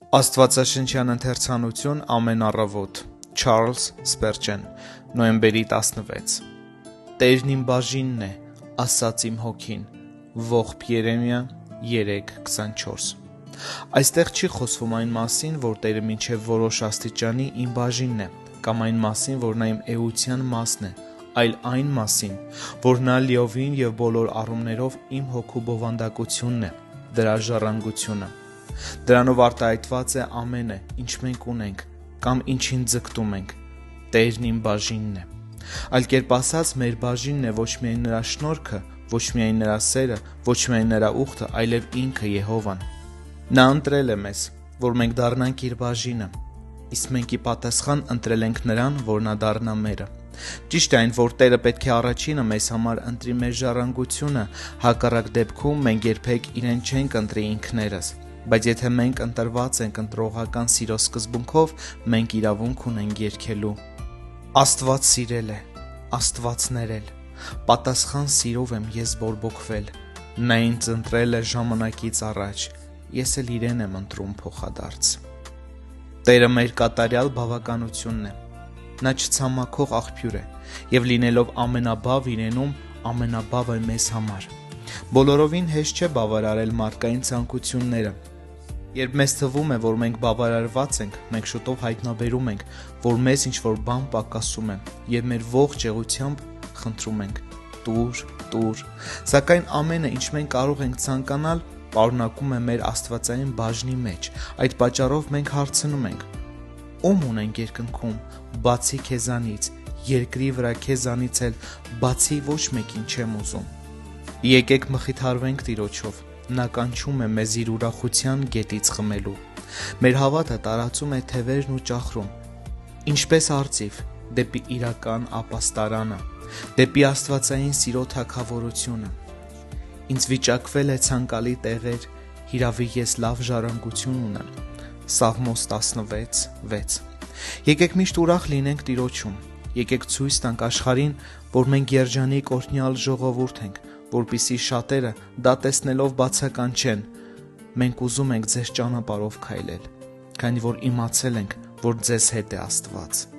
Աստվածաշնչյան ընթերցանություն ամեն առավոտ Չարլզ Սպերջեն նոյեմբերի 16 Տերն իմ բաժինն է, ասաց իմ հոգին, Ողբ Երեմիա 3:24 Այստեղ չի խոսվում այն մասին, որ Տերը մինչև որոշ աստիճանի իմ բաժինն է, կամ այն մասին, որ նա իմ էության մասն է, այլ այն մասին, որ նա լիովին և բոլոր առումներով իմ հոգու բովանդակությունն է, դրա ժառանգությունը։ Դրանով արտահայտված է ամենը, ինչ մենք ունենք, կամ ինչին ձգտում ենք, Տերն իմ բաժինն է։ Այլ կերպ ասած, մեր բաժինն է ոչ միայն նրա շնորհքը, ոչ միայն նրա սերը, ոչ միայն նրա ուխտը, այլև ինքը Եհովան։ Նա ընտրել է մեզ, որ մենք դառնանք իր բաժինը, իսկ մենք ի պատասխան ընտրել ենք նրան, որ նա դառնա մերը։ Ճիշտ է այն, որ Տերը պետք է առաջինը մեզ համար ընտրի մեր ժառանգությունը, հակառակ դեպքում մենք երբեք իրեն չենք ընտրի ինքներս, բայց եթե մենք ընտրված ենք ընտրողական սիրո սկզբունքով, մենք իրավունք ունենք երգելու. Աստված սիրել է, Աստված ներել, պատասխան սիրով եմ ես բորբոքվել, նա ինձ ընտրել է ժամանակից առաջ, ես էլ իրեն եմ ընտրում փոխադարձ։ Տերը մեր կատարյալ բավականությունն է, նա չցամաքող աղբյուր է, և լինելով ամենաբավ իրենում, ամենաբավ է մեզ համար։ Բոլորովին հեշտ չէ բավարարել մարդկային ցանկությունները։ Երբ մեզ թվում է, որ մենք բավարարված ենք, մենք շուտով հայտնաբերում ենք, որ մեզ ինչ-որ բան պակասում է, և մեր ողջ էությամբ խնդրում ենք. տուր, սակայն ամենը, ինչ մենք կարող ենք ցանկանալ, պարունակում է մեր աստվածային բաժնի մեջ։ Այդ պատճառով մենք հարցնում ենք. ում ունենք երկնքում, բացի քեզանից, երկրի վրա քեզանից էլ բացի ոչ մեկին չեմ ուզում։ Եկեք մխիթարվենք Տիրոջով, նա կանչում է մեզ իր ուրախության գետից խմելու։ Մեր հավատը տարածում է թևերն ու ճախրում, ինչպես արծիվ, դեպի իրական ապաստարանը, դեպի աստվածային սիրո թագավորությունը։ Ինձ վիճակվել է ցանկալի տեղեր, հիրավի ես լավ ժառանգություն ունեմ։ Սաղմոս 16:6 Եկեք միշտ ուրախ լինենք Տիրոջում, եկեք ցույց տանք աշխարհին, որ մենք երջանիկ օրհնյալ ժողովուրդ ենք, որպեսզի շատերը դա տեսնելով բացականչեն. մենք ուզում ենք ձեզ ճանապարհով քայլել, քանի որ իմացել ենք, որ ձեզ հետ է Աստված։